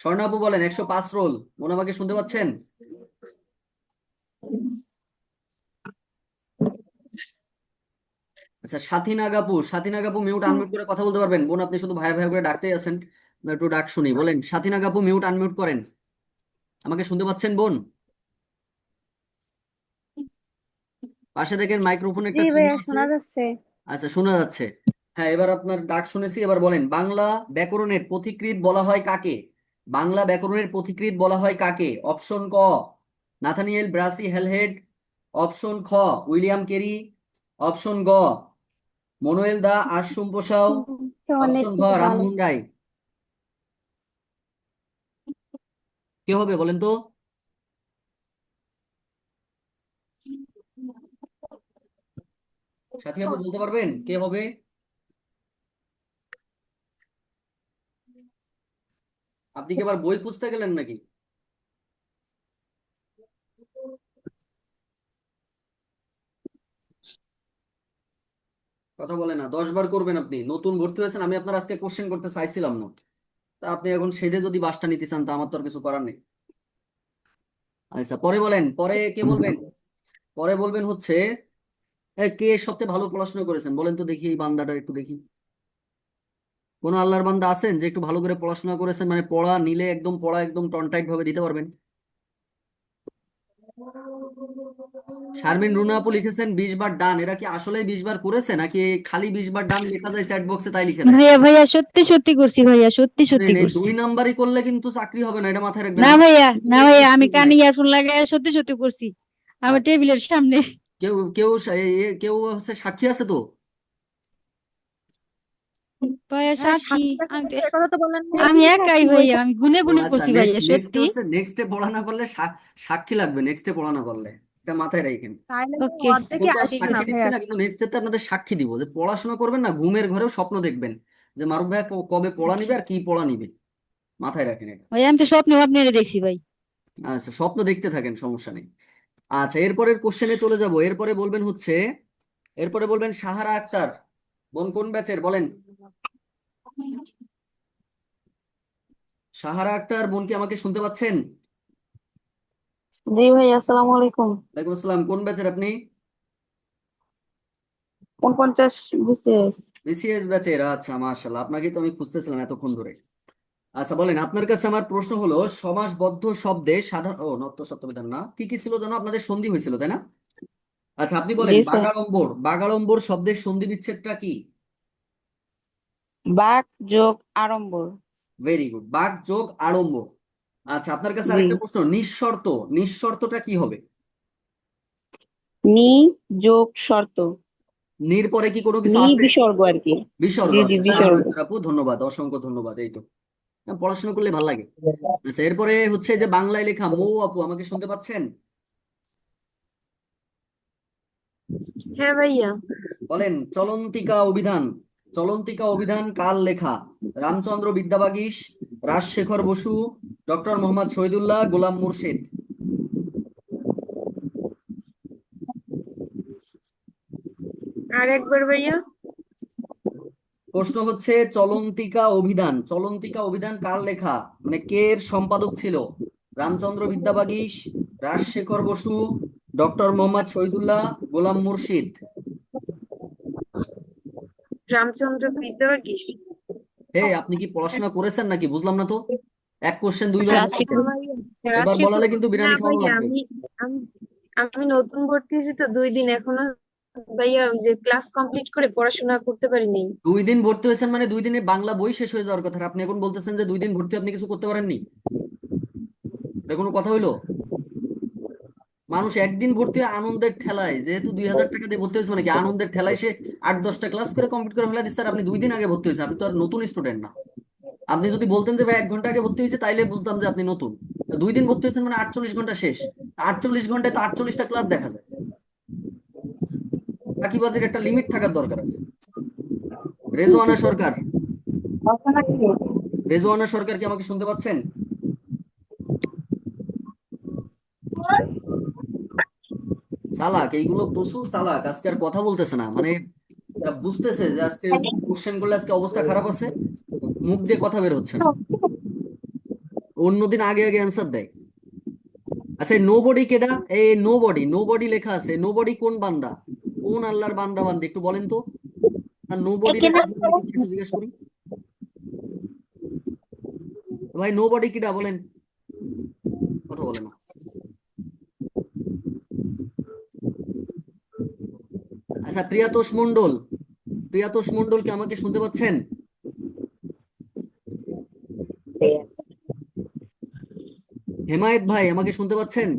স্বর্ণা আপু বলেন, 105 রোল বোন আমাকে শুনতে পাচ্ছেন? আচ্ছা, সাথী নাগাপু মিউট আনমিউট করে কথা বলতে পারবেন? বোন, আপনি শুধু ভাইয়া ভাইয়া করে ডাকতেই আছেন, না একটু ডাক শুনি। বলেন, সাথী নাগাপু মিউট আনমিউট করেন। আমাকে শুনতে পাচ্ছেন বোন? পাশে দেখেন মাইক্রোফোনে জি একটা চিহ্ন ভাইয়া, আছে। শোনা যাচ্ছে। আচ্ছা, শোনা যাচ্ছে। হ্যাঁ, এবার আপনার ডাক শুনেছি, এবার বলেন, বাংলা ব্যাকরণের পথিকৃৎ বলা হয় কাকে? বাংলা ব্যাকরণের পথিকৃৎ বলা হয় কাকে? অপশন ক নাথানিয়েল ব্রাসি হেলহেড, অপশন খ উইলিয়াম কেরি, অপশন গ মনুয়েল দা আশশুম্পসাও, তোমার নেট অপশন ঘ থেকে ভালো। রামমোহন রায়। কে হবে বলেন তো? সাথী আপু বলতে পারবেন কে হবে? আপনি কি আবার বই খুঁজতে গেলেন নাকি? কথা বলে না, 10 বার করবেন। আপনি নতুন ভর্তি হয়েছেন, আমি আপনার আজকে কোশ্চেন করতে চাইছিলাম না, তা আপনি এখন সেধে যদি বাসটা নিতে চান তা আমার তো আর কিছু করার নেই। আচ্ছা, পরে বলেন, পরে কে বলবেন? পরে বলবেন হচ্ছে কে সবচেয়ে ভালো পড়াশোনা করেছেন বলেন তো দেখি, এই বান্দাটা একটু দেখি। কোন আল্লাহর বান্দা আছেন যে একটু ভালো করে পড়াশোনা করেছেন, মানে পড়া নিলে একদম পড়া একদম টনটাইট ভাবে দিতে পারবেন? শারমিন রুনা আপু লিখেছেন 20 বার ডান। এরা কি আসলে 20 বার করেছে, নাকি খালি 20 বার ডান লেখা যায় চ্যাট বক্সে তাই লিখে দেয়? ভাইয়া ভাইয়া সত্যি সত্যি করছি ভাইয়া, সত্যি সত্যি এই করছি। 2 নাম্বারই করলে কিন্তু চাকরি হবে না, এটা মাথায় রাখবেন। না আমার ভাইয়া, না এই ভাইয়া, আমি প্রশ্ন কানে নাই। ইয়ারফোন লাগায় সত্যি সত্যি করছি আমার আচ্ছা, টেবিলের সামনে। কেউ কেউ কেউ হচ্ছে সাক্ষী আছে তো? ভাইয়া হ্যাঁ, সাক্ষী, সাক্ষী আছে আমি তো, কিন্তু এ কথা তো বললেন না। আমি একাই ভাইয়া, আমি গুনে ও গুনে আচ্ছা, করছি নেক্সট ভাইয়া নেক্সট সত্যি। হচ্ছে নেক্সটে পড়া না পারলে সাক্ষী লাগবে, নেক্সটে পড়া না পারলে। এটা মাথায় রাখেন। তাইলে তো ওকে, এখন অর্ধেকই তো আর ঠিক আসবে না সাক্ষী আছে। দিচ্ছি ভাইয়া। না, কিন্তু নেক্সট ডেতে আপনাদের সাক্ষী দিব যে পড়াশোনা করবেন না, ঘুমের ঘরেও স্বপ্ন দেখবেন যে মারুফ ভাইয়া কবে পড়া নিবে আর কি পড়া নিবে। মাথায় রাখেন এটা। ভাইয়া আমি তো স্বপ্নেও আপনারে দেখছি ভাই। আচ্ছা, স্বপ্ন দেখতে থাকেন, সমস্যা নেই। আচ্ছা, এরপরের কোশ্চেনে চলে যাব। এরপরে বলবেন হচ্ছে, এরপরে বলবেন সাহারা আক্তার। বোন কোন ব্যাচের বলেন? সাহারা আক্তার বোন, কি আমাকে শুনতে পাচ্ছেন? জি ভাই, আসসালামু আলাইকুম। ওয়ালাইকুম আসসালাম। কোন ব্যাচের আপনি? 49 বিসিএস। বিসিএস ব্যাচের। আচ্ছা, মাশাআল্লাহ, আপনাকে তো আমি খুঁজতেছিলাম এতক্ষণ ধরে। আচ্ছা, বলেন, আপনার কাছে আমার প্রশ্ন হলো, সমাসবদ্ধ শব্দে সাধারণ নত্য সত্যবিধান না, কি কি ছিল যেন আপনাদের সন্ধি হয়েছিল, তাই না? আচ্ছা, আপনি বলেন, জি স্যার। বাগাড়ম্বর, বাগাড়ম্বর শব্দের সন্ধি বিচ্ছেদটা কি? বাক যোগ আড়ম্বর। ভেরি গুড, বাগ যোগ আড়ম্বর। আচ্ছা, আপনার কাছে জি। আরেকটা প্রশ্ন, নিঃশর্ত, নিঃশর্তটা কি হবে? নি যোগ শর্ত। নির পরে কি কোনো কিছু নি আছে? বিসর্গ আর কি। বিসর্গ। জি জি, আচ্ছা, বিসর্গ। আপু ধন্যবাদ, অসংখ্য ধন্যবাদ। এই তো, পড়াশোনা করলে ভালো লাগে। আচ্ছা, এরপরে হচ্ছে যে বাংলায় লেখা, মৌ আপু আমাকে শুনতে পাচ্ছেন? হ্যাঁ ভাইয়া। বলেন, চলন্তিকা অভিধান, চলন্তিকা অভিধান কার লেখা? রামচন্দ্র বিদ্যাবাগীশ, রাজশেখর বসু, ডক্টর মোহাম্মদ শহীদুল্লাহ, গোলাম মুর্শিদ। আর একবার ভাইয়া। প্রশ্ন হচ্ছে, চলন্তিকা অভিধান, চলন্তিকা অভিধান কার লেখা, মানে কে এর সম্পাদক ছিল? রামচন্দ্র বিদ্যাবাগীশ, রাজশেখর বসু, ডক্টর মোহাম্মদ শহীদুল্লাহ, গোলাম মুর্শিদ। রামচন্দ্র বিদ্যাবাগীশ। আপনি কি পড়াশোনা করেছেন নাকি, বুঝলাম না তো। এক কোশ্চেন 2 বার রাজশেখর বলছেন, ভাইয়া। এবার বলালে কিন্তু না বিরিয়ানি খাওয়ানো ভাইয়া, লাগবে। আমি আমি নতুন ভর্তি হয়েছি তো 2 দিন এখনো। ভাইয়া ওই যে ক্লাস কমপ্লিট করে পড়াশোনা করতে পারিনি। 2 দিন ভর্তি হয়েছেন মানে 2 দিনে বাংলা বই শেষ হয়ে যাওয়ার কথা, আর আপনি এখন বলতেছেন যে 2 দিন ভর্তি আপনি কিছু করতে পারেননি। এটা কোনো কথা হইলো? মানুষ একদিন ভর্তি হয় আনন্দের ঠেলায়, যেহেতু 2000 টাকা দিয়ে ভর্তি হয়েছে, মানে কি আনন্দের ঠেলায় সে 8-10টা ক্লাস করে কমপ্লিট করে ফেলা দিচ্ছে। আর আপনি 2 দিন আগে ভর্তি হয়েছেন, আপনি তো আর নতুন স্টুডেন্ট না। আপনি যদি বলতেন যে ভাই 1 ঘন্টা আগে ভর্তি হয়েছে, তাইলে বুঝতাম যে আপনি নতুন। 2 দিন ভর্তি হয়েছেন মানে 48 ঘন্টা শেষ। 48 ঘন্টায় তো 48টা ক্লাস দেখা যায়। ফাঁকিবাজির একটা লিমিট থাকার দরকার আছে। রেজওয়ানা সরকার, রেজওয়ানা সরকার কি আমাকে শুনতে পাচ্ছেন? চালাক, এইগুলো প্রচুর চালাক, আজকে আর কথা বলতেছে না, মানে এরা বুঝতেছে যে আজকে কোশ্চেন করলে আজকে অবস্থা খারাপ আছে, মুখ দিয়ে কথা বের হচ্ছে না। অন্যদিন আগে আগে অ্যান্সার দেয়। আচ্ছা, নো বডি কেডা? এই নো বডি, নো বডি লেখা আছে, নো বডি কোন বান্দা, কোন আল্লাহর বান্দা বান্দি একটু বলেন তো। আর নো বডিটা কি জন্য লিখেছে একটু জিজ্ঞেস করি ভাই, নো বডি কিটা বলেন, কথা বলে না। আচ্ছা, প্রিয়াতোষ মণ্ডল, প্রিয়াতোষ মণ্ডল কি আমাকে শুনতে পাচ্ছেন? হেমায়েত ভাই আমাকে শুনতে পাচ্ছেন?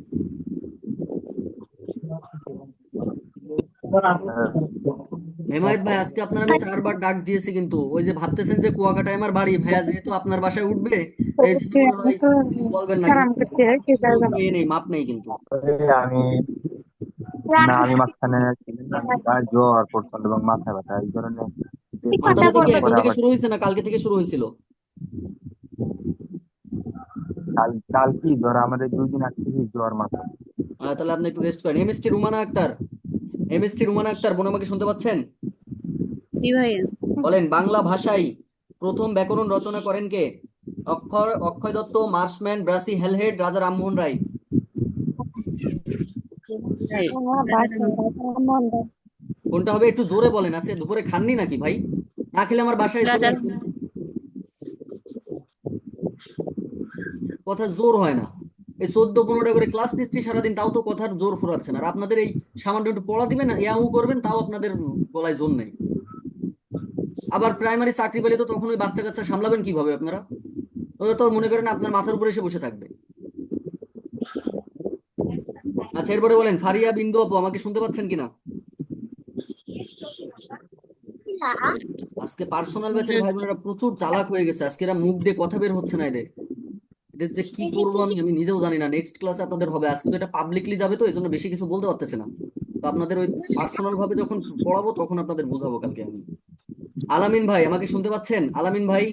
হেমায়েত ভাই, আজকে আপনার আমি 4বার ডাক দিয়েছি, কিন্তু ওই যে ভাবতেছেন যে কুয়াকাটায় আমার বাড়ি, ভাইয়া যেহেতু আপনার বাসায় উঠবে এই জন্য মনে হয় কিছু বলবেন না, কিন্তু ইয়ে নেই, মাপ নেই কিন্তু। আমি না, আমি মাঝখানে ছিলাম না, আমি গায়ে জ্বর প্রচন্ড এবং মাথা ব্যথা এই ধরনের মাথা ব্যথা কি এখন পরে থেকে আবার শুরু হয়েছে না কালকে থেকে শুরু হয়েছিল? কাল কি জ্বর, আমাদের 2 দিন আগে থেকে জ্বর মাথা। তাহলে আপনি একটু রেস্ট করেন। এমএসটি রুমানা আক্তার, এমএসটি রুমানা আক্তার বোন আমাকে শুনতে পাচ্ছেন? জি ভাইয়া। বলেন, বাংলা ভাষায় প্রথম ব্যাকরণ রচনা করেন কে? অক্ষয় দত্ত, মার্শম্যান, ব্রাসি, হেলহেড, রাজা রামমোহন রায়। কোনটা হবে একটু জোরে বলেন, আজকে দুপুরে খাননি নাকি ভাই? না খেলে আমার বাসায় চলে আসবেন। কথা জোর হয় না, এই 14-15টা করে ক্লাস নিচ্ছি সারাদিন, তাও তো কথার জোর ফুরাচ্ছে না। আর আপনাদের এই সামান্য একটু পড়া দিবেন ইয়াও করবেন, তাও আপনাদের গলায় জোর নেই। আবার প্রাইমারি চাকরি পেলে তো তখন ওই বাচ্চা কাচ্চা সামলাবেন কিভাবে আপনারা? ওরা তো মনে করেন আপনার মাথার উপরে এসে বসে থাকবে। আচ্ছা, এরপরে বলেন, ফারিয়া বিন্দু আপু আমাকে শুনতে পাচ্ছেন কিনা? আজকে পার্সোনাল ব্যাচের ভাই বোনেরা প্রচুর চালাক হয়ে গেছে, আজকে এরা মুখ দিয়ে কথা বের হচ্ছে না এদের। এদের যে কি করবো আমি আমি নিজেও জানি না। নেক্সট ক্লাসে আপনাদের হবে, আজকে তো এটা পাবলিকলি যাবে, তো এই জন্য বেশি কিছু বলতে পারতেছে না। তো আপনাদের ওই পার্সোনাল ভাবে যখন পড়াবো তখন আপনাদের বোঝাবো কালকে আমি। আলামিন ভাই আমাকে শুনতে পাচ্ছেন? আলামিন ভাই,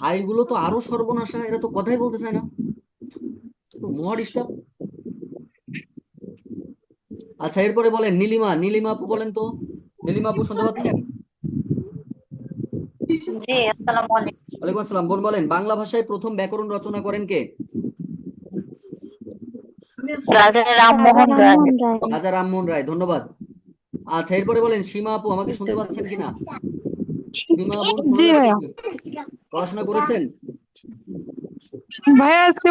ভাইগুলো তো আরো সর্বনাশা, এরা তো কথাই বলতে চায় না, তো মহা ডিস্টার্ব। আচ্ছা, এরপরে বলেন নীলিমা, নীলিমা আপু বলেন তো, নীলিমা আপু শুনতে পাচ্ছেন? ওয়ালাইকুম আসসালাম বোন, বলেন বাংলা ভাষায় প্রথম ব্যাকরণ রচনা করেন কে? রাজা রামমোহন রায়। রাজা রামমোহন রায়, ধন্যবাদ। আচ্ছা, এরপরে বলেন সীমা আপু আমাকে শুনতে পাচ্ছেন কিনা? সীমা বোন শোনা জি যাচ্ছে ভাইয়া। কি? পড়াশোনা করেছেন? ভাইয়া আজকে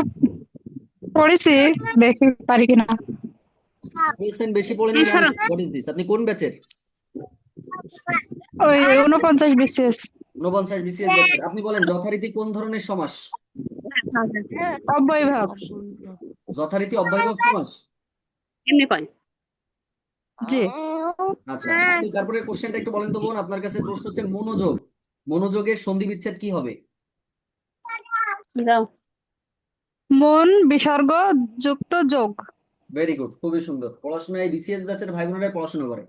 পড়েছি, দেখি পারি কিনা। পড়েছেন, বেশি পড়েন না? What is this? আপনি কোন ব্যাচের? ওই 49 BCS। 49 বিসিএস ব্যাচের। আপনি বলেন যথারীতি কোন ধরনের সমাস? অব্যয়ভাব। যথারীতি অব্যয়ভাব সমাস। জি। আচ্ছা, আপনি তারপরে কোশ্চেনটা একটু বলেন তো বোন, আপনার কাছে প্রশ্ন হচ্ছে মনোযোগ, মনোযোগের সন্ধি বিচ্ছেদ কি হবে? মন বিসর্গ যুক্ত যোগ। ভেরি গুড, খুবই সুন্দর। পড়াশোনায় বিসিএস ব্যাচের ভাই বোনেরা পড়াশোনা করে,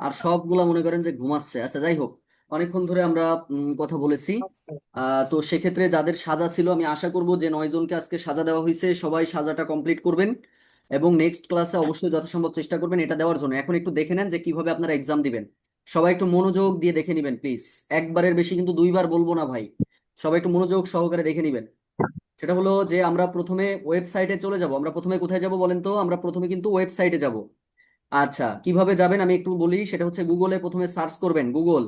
আর সবগুলা মনে করেন যে ঘুমাচ্ছে। আচ্ছা, যাই হোক, অনেকক্ষণ ধরে আমরা কথা বলেছি। তো সেক্ষেত্রে যাদের সাজা ছিল, আমি আশা করব যে 9 জনকে আজকে সাজা দেওয়া হয়েছে, সবাই সাজাটা কমপ্লিট করবেন এবং নেক্সট ক্লাসে অবশ্যই যথাসম্ভব চেষ্টা করবেন এটা দেওয়ার জন্য। এখন একটু দেখে নেন যে কিভাবে আপনারা এক্সাম দিবেন, সবাই একটু মনোযোগ দিয়ে দেখে নিবেন প্লিজ। একবারের বেশি কিন্তু 2বার বলবো না ভাই, সবাই একটু মনোযোগ সহকারে দেখে নিবেন। সেটা হলো যে আমরা প্রথমে ওয়েবসাইটে চলে যাব। আমরা প্রথমে কোথায় যাব বলেন তো? আমরা প্রথমে কিন্তু ওয়েবসাইটে যাব। আচ্ছা, কিভাবে যাবেন আমি একটু বলি। সেটা হচ্ছে গুগলে প্রথমে সার্চ করবেন, গুগল,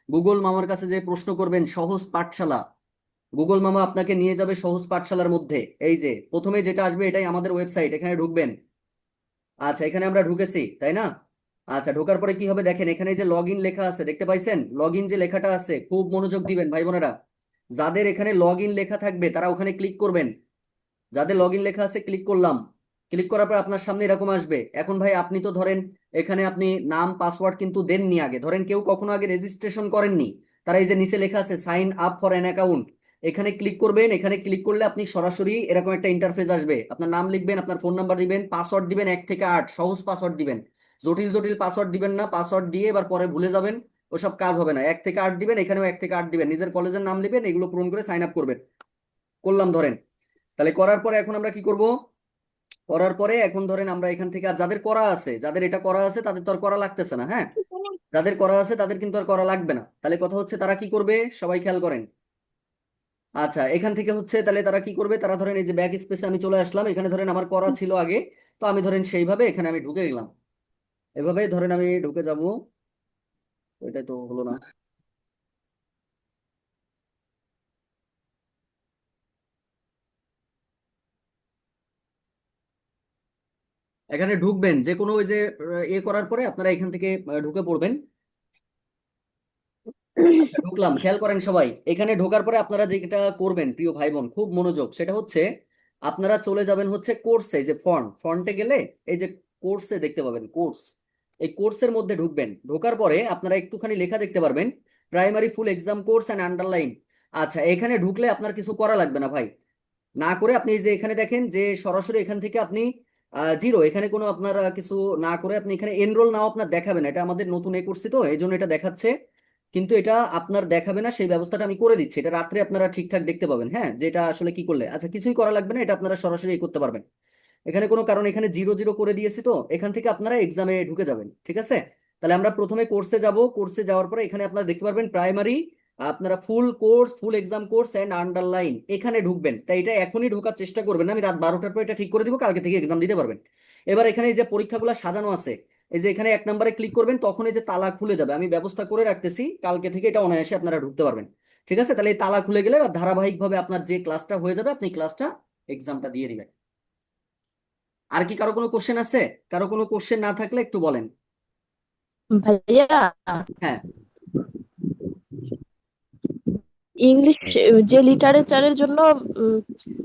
গুগল মামার কাছে যে প্রশ্ন করবেন সহজ পাঠশালা, গুগল মামা আপনাকে নিয়ে যাবে সহজ পাঠশালার মধ্যে। এই যে প্রথমে যেটা আসবে এটাই আমাদের ওয়েবসাইট, এখানে ঢুকবেন। আচ্ছা, এখানে আমরা ঢুকেছি তাই না? আচ্ছা, ঢোকার পরে কি হবে দেখেন, এখানে যে লগ ইন লেখা আছে দেখতে পাইছেন? লগ ইন যে লেখাটা আছে, খুব মনোযোগ দিবেন ভাই বোনেরা। যাদের এখানে লগ ইন লেখা থাকবে তারা ওখানে ক্লিক করবেন। যাদের লগ ইন লেখা আছে ক্লিক করলাম। ক্লিক করার পর আপনার সামনে এরকম আসবে। এখন ভাই আপনি তো ধরেন এখানে আপনি নাম পাসওয়ার্ড কিন্তু দেননি আগে, ধরেন কেউ কখনো আগে রেজিস্ট্রেশন করেননি, তারা এই যে নিচে লেখা আছে sign up for an account, এখানে ক্লিক করবেন। এখানে ক্লিক করলে আপনি সরাসরি এরকম একটা ইন্টারফেস আসবে। আপনার নাম লিখবেন, আপনার ফোন নাম্বার দিবেন, পাসওয়ার্ড দিবেন 1 থেকে 8, সহজ পাসওয়ার্ড দিবেন, জটিল জটিল পাসওয়ার্ড দিবেন না। পাসওয়ার্ড দিয়ে এবার পরে ভুলে যাবেন, ওসব কাজ হবে না। 1 থেকে 8 দিবেন, এখানেও 1 থেকে 8 দিবেন, নিজের কলেজের নাম লিখবেন, এগুলো পূরণ করে সাইন আপ করবেন। করলাম ধরেন, তাহলে করার পরে এখন আমরা কি করব? করার পরে এখন ধরেন আমরা এখান থেকে, আর যাদের করা আছে, যাদের এটা করা আছে তাদের তো আর করা লাগতেছে না, হ্যাঁ, যাদের করা আছে তাদের কিন্তু আর করা লাগবে না। তাহলে কথা হচ্ছে তারা কি করবে, সবাই খেয়াল করেন। আচ্ছা, এখান থেকে হচ্ছে তাহলে তারা কি করবে, তারা ধরেন এই যে ব্যাক স্পেসে আমি চলে আসলাম, এখানে ধরেন আমার করা ছিল আগে, তো আমি ধরেন সেইভাবে এখানে আমি ঢুকে গেলাম, এভাবে ধরেন আমি ঢুকে যাব, এটাই তো হলো না। এখানে ঢুকবেন যে কোনো ওই যে করার পরে আপনারা এখান থেকে ঢুকে পড়বেন। আচ্ছা, ঢুকলাম, খেয়াল করেন সবাই, এখানে ঢোকার পরে আপনারা যেটা করবেন প্রিয় ভাই বোন, খুব মনোযোগ, সেটা হচ্ছে আপনারা চলে যাবেন হচ্ছে কোর্সে, যে ফন্টে গেলে এই যে কোর্সে দেখতে পাবেন কোর্স, এই কোর্সের মধ্যে ঢুকবেন, ঢোকার পরে আপনারা একটুখানি লেখা দেখতে পারবেন primary full exam course and underline. আচ্ছা, এখানে ঢুকলে আপনার কিছু করা লাগবে না ভাই, না করে আপনি এই যে এখানে দেখেন যে সরাসরি এখান থেকে আপনি জিরো, এখানে কোনো আপনার কিছু না করে আপনি এখানে এনরোল নাও আপনার দেখাবে না, এটা আমাদের নতুন করছি তো এই জন্য এটা দেখাচ্ছে, কিন্তু এটা আপনার দেখাবে না, সেই ব্যবস্থাটা আমি করে দিচ্ছি, এটা রাত্রে আপনারা ঠিকঠাক দেখতে পাবেন, হ্যাঁ, যে এটা আসলে কি করলে, আচ্ছা কিছুই করা লাগবে না, এটা আপনারা সরাসরি করতে পারবেন। এখানে কোনো কারণ, এখানে জিরো জিরো করে দিয়েছি তো এখান থেকে আপনারা এক্সামে ঢুকে যাবেন, ঠিক আছে। তাহলে আমরা প্রথমে কোর্সে যাব, কোর্সে যাওয়ার পরে এখানে আপনারা দেখতে পারবেন প্রাইমারি, আপনারা full course full exam course and underline, এখানে ঢুকবেন, তাই এটা এখনই ঢোকার চেষ্টা করবেন না, আমি রাত 12টার পর এটা ঠিক করে দিব, কালকে থেকে এক্সাম দিতে পারবেন। এবার এখানে এই যে পরীক্ষাগুলো সাজানো আছে, এই যে এখানে 1 নম্বরে ক্লিক করবেন, তখন এই যে তালা খুলে যাবে, আমি ব্যবস্থা করে রাখতেছি, কালকে থেকে এটা অনায়াসে আপনারা ঢুকতে পারবেন, ঠিক আছে। তাহলে এই তালা খুলে গেলে ধারাবাহিকভাবে আপনার যে ক্লাসটা হয়ে যাবে, আপনি ক্লাসটা এক্সামটা দিয়ে দিবেন। আর কি কারো কোনো কোশ্চেন আছে? কারো কোনো কোশ্চেন না থাকলে একটু বলেন। ভাইয়া, হ্যাঁ, ইংলিশ যে লিটারেচারের জন্য উম,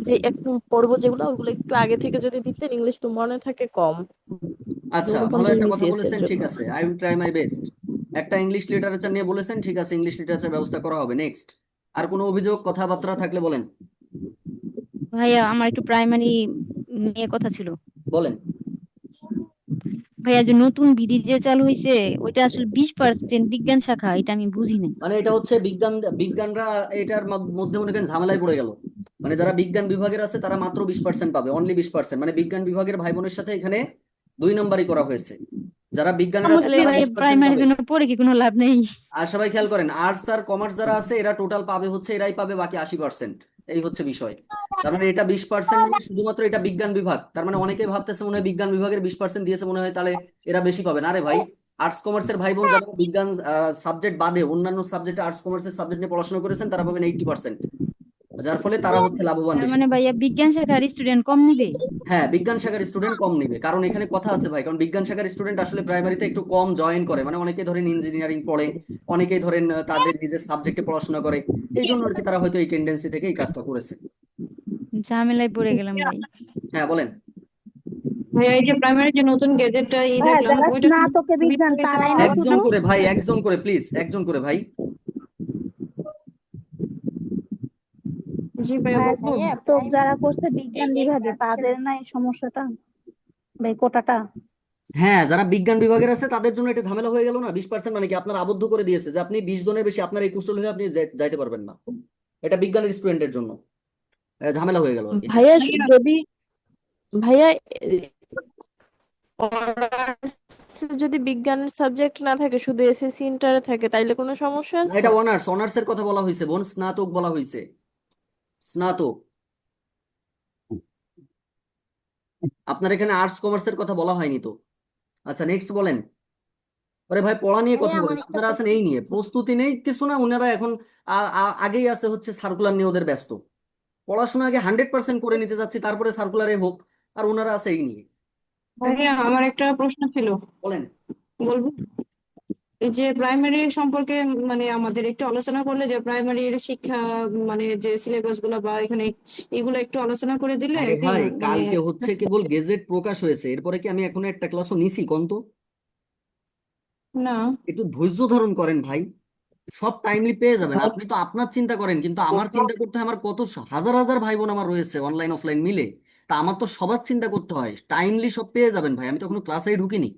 যে একটু পড়বো যেগুলো, ওগুলো একটু আগে থেকে যদি দিতেন, ইংলিশ তো মনে থাকে কম, আচ্ছা, ভালো 49 একটা কথা বিসিএস এর বলেছেন, জন্য। ঠিক আছে, I will try my best. একটা ইংলিশ লিটারেচার নিয়ে বলেছেন, ঠিক আছে, ইংলিশ লিটারেচার ব্যবস্থা করা হবে। নেক্সট, আর কোনো অভিযোগ কথাবার্তা থাকলে বলেন। ভাইয়া আমার একটু প্রাইমারি নিয়ে কথা ছিল। বলেন। ভাইয়া যে নতুন বিডি যে চালু হয়েছে, ওইটা আসলে 20% বিজ্ঞান শাখা, এটা আমি বুঝি নাই। মানে এটা হচ্ছে বিজ্ঞানরা এটার মধ্যে মনে করেন ঝামেলায় পড়ে গেল, মানে যারা বিজ্ঞান বিভাগের আছে তারা মাত্র 20% পাবে, অনলি 20%, মানে বিজ্ঞান বিভাগের ভাই বোনের সাথে এখানে 2 নম্বরই করা হয়েছে, যারা বিজ্ঞানের আছে তাহলে তারা ভাইয়া 20% প্রাইমারির পাবে। জন্য পড়ে কি কোনো লাভ নেই? আর সবাই খেয়াল করেন, আর্টস আর কমার্স যারা আছে এরা টোটাল পাবে হচ্ছে, এরাই পাবে বাকি 80%, এই হচ্ছে বিষয়। তার মানে এটা 20% মানে শুধুমাত্র এটা বিজ্ঞান বিভাগ, তার মানে অনেকেই ভাবতেছে মনে হয় বিজ্ঞান বিভাগের 20% দিয়েছে মনে হয় তাহলে এরা বেশি পাবে না, আরে ভাই, আর্টস কমার্সের ভাই বোন যারা বিজ্ঞান সাবজেক্ট বাদে অন্যান্য সাবজেক্টে আর্টস কমার্সের সাবজেক্ট নিয়ে পড়াশোনা করেছেন তারা পাবেন 80%, যার ফলে তারা হচ্ছে লাভবান তার বেশি। মানে ভাইয়া বিজ্ঞান শাখার স্টুডেন্ট কম নিবে? হ্যাঁ, বিজ্ঞান শাখার স্টুডেন্ট কম নিবে, কারণ এখানে কথা আছে ভাই, কারণ বিজ্ঞান শাখার স্টুডেন্ট আসলে প্রাইমারিতে একটু কম জয়েন করে, মানে অনেকে ধরেন ইঞ্জিনিয়ারিং পড়ে, অনেকেই ধরেন তাদের নিজের সাবজেক্টে পড়াশোনা করে, এই জন্য আর কি তারা হয়তো এই টেন্ডেন্সি থেকে এই কাজটা করেছে। ঝামেলায় পড়ে গেলাম ভাই। হ্যাঁ, বলেন। ভাইয়া এই যে প্রাইমারি যে নতুন গেজেটটা হ্যাঁ, দেখলাম, যারা ওইটা স্নাতকে বিজ্ঞান তারাই না একজন শুধু? করে ভাই, একজন করে প্লিজ, একজন করে ভাই। জি ভাইয়া হ্যাঁ, বলবো। স্নাতক যারা করছে বিজ্ঞান বিভাগে তাদের নাই সমস্যাটা, ভাই কোটাটা। হ্যাঁ, যারা বিজ্ঞান বিভাগের আছে তাদের জন্য এটা ঝামেলা হয়ে গেল না, 20% মানে কি আপনার আবদ্ধ করে দিয়েছে যে আপনি 20 জনের বেশি আপনার এই কুশল হলে আপনি যাইতে পারবেন না, এটা বিজ্ঞানের স্টুডেন্টের জন্য ঝামেলা হয়ে গেল আর কি। ভাইয়া যদি ভাইয়া অনার্স যদি বিজ্ঞানের সাবজেক্ট না থাকে, শুধু এসএসসি ইন্টারে থাকে, তাইলে কোনো সমস্যা না, আছে? এটা অনার্সের কথা বলা হয়েছে বোন, স্নাতক বলা হয়েছে, স্নাতক। আপনার এখানে আর্টস কমার্সের কথা বলা হয়নি তো। আচ্ছা, নেক্সট বলেন। আরে ভাই, পড়া নিয়ে কথা ভাইয়া বলেন, আমার একটা আপনারা আছেন এই নিয়ে, প্রস্তুতি নেই কিছু না, ওনারা এখন আগেই আছে হচ্ছে সার্কুলার নিয়ে ওদের ব্যস্ত, পড়াশোনা আগে 100% করে নিতে যাচ্ছি, তারপরে সার্কুলারে হোক, আর ওনারা আছে এই নিয়ে। ভাইয়া আমার একটা প্রশ্ন ছিল, বলেন। বলবো? এই যে প্রাইমারি সম্পর্কে মানে আমাদের একটু আলোচনা করলে, যে প্রাইমারির শিক্ষা মানে যে সিলেবাস গুলো বা এখানে এগুলো একটু আলোচনা করে দিলে আরে কি ভাই, মানে। কালকে হচ্ছে কেবল গেজেট প্রকাশ হয়েছে, এরপরে কি আমি এখনো একটা ক্লাসও নিছি কোন তো? না। একটু ধৈর্য ধারণ করেন ভাই, সব টাইমলি পেয়ে যাবেন, আপনি তো আপনার চিন্তা করেন, কিন্তু আমার চিন্তা করতে হয়, আমার কত হাজার হাজার ভাই বোন আমার রয়েছে অনলাইন অফলাইন মিলে, তা আমার তো সবার চিন্তা করতে হয়, টাইমলি সব পেয়ে যাবেন ভাই, আমি তো এখনো ক্লাসেই ঢুকিনি,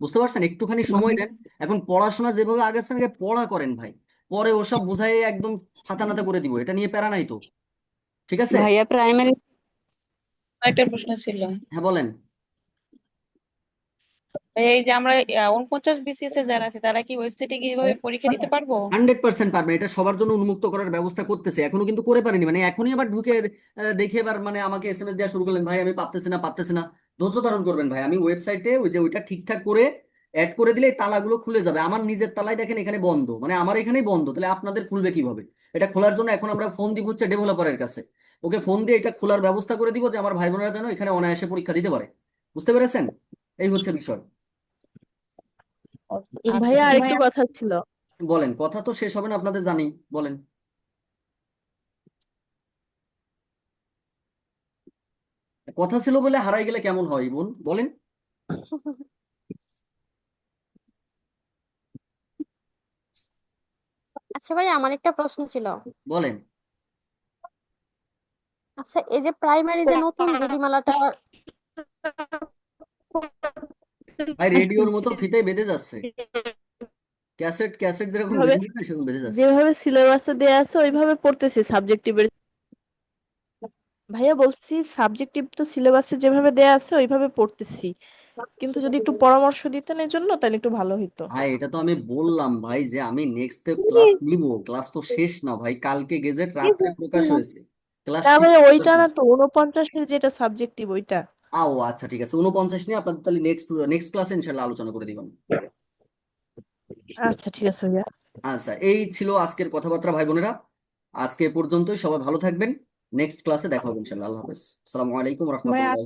বুঝতে পারছেন, একটুখানি সময় দেন। এখন পড়াশোনা যেভাবে আগের আগে পড়া করেন ভাই, পরে ওসব বোঝাই একদম ফাতা নাতা করে দিব, এটা নিয়ে প্যারা নাই তো, ঠিক আছে। ভাইয়া প্রাইমারি একটা প্রশ্ন ছিল। হ্যাঁ, বলেন। এই যে আমরা 49 BCS এ যারা আছে তারা কি ওয়েবসাইটে গিয়ে এভাবে পরীক্ষা দিতে পারবো? 100% পারবেন, এটা সবার জন্য উন্মুক্ত করার ব্যবস্থা করতেছে, এখনো কিন্তু করে পারেনি, মানে এখনই আবার ঢুকে দেখে এবার মানে আমাকে এসএমএস দেওয়া শুরু করলেন, ভাই আমি পারতেছি না। ধৈর্য ধারণ করবেন ভাই, আমি ওয়েবসাইটে ওই যে ওইটা ঠিকঠাক করে অ্যাড করে দিলে এই তালাগুলো খুলে যাবে। আমার নিজের তালায় দেখেন এখানে বন্ধ, মানে আমার এখানেই বন্ধ, তাহলে আপনাদের খুলবে কিভাবে? এটা খোলার জন্য এখন আমরা ফোন দিব হচ্ছে ডেভেলপারের কাছে, ওকে ফোন দিয়ে এটা খোলার ব্যবস্থা করে দিব যে আমার ভাই বোনেরা যেন এখানে অনায়াসে পরীক্ষা দিতে পারে। বুঝতে পেরেছেন? এই হচ্ছে বিষয়। আচ্ছা ভাইয়া তো আরেকটু ভাইয়া, কথা ছিল। বলেন, কথা তো শেষ হবে না আপনাদের জানি, বলেন। কথা ছিল বলে হারাই গেলে কেমন হয় বোন, বলেন। আচ্ছা ভাই, আমার একটা প্রশ্ন ছিল। বলেন। আচ্ছা, এই যে প্রাইমারি যে নতুন বিধিমালাটা ভাই রেডিওর মতো ফিতে বেঁধে যাচ্ছে, ক্যাসেট ক্যাসেট যেরকম যেভাবে বেঁধে যায় না সেরকম বেঁধে যাচ্ছে। যেভাবে সিলেবাসে দেয়া আছে ওইভাবে পড়তেছি সাবজেক্টিভের। ভাইয়া বলছি সাবজেক্টিভ তো সিলেবাসে যেভাবে দেয়া আছে ওইভাবে পড়তেছি, কিন্তু যদি একটু পরামর্শ দিতেন এর জন্য তাহলে একটু ভালো হইতো। ভাই এটা তো আমি বললাম ভাই যে আমি নেক্সট ক্লাস নিব, ক্লাস তো শেষ না ভাই, কালকে গেজেট রাত্রে প্রকাশ হয়েছে, ক্লাস না শেষ ভাইয়া ওইটা হয়নি। না তো, 49-এর যেটা সাবজেক্টিভ ওইটা। আচ্ছা ঠিক আছে, 49 নিয়ে আপনাদের তাহলে নেক্সট নেক্সট ক্লাসে ইনশাল্লাহ আলোচনা করে দিবেন। আচ্ছা ঠিক আছে ভাইয়া। আচ্ছা, এই ছিল আজকের কথাবার্তা ভাই বোনেরা, আজকে এ পর্যন্তই, সবাই ভালো থাকবেন, নেক্সট ক্লাসে দেখা হবে ইনশাল্লাহ। আল্লাহ হাফেজ, আসসালামু আলাইকুম ভাইয়া রহমতুল্লাহ।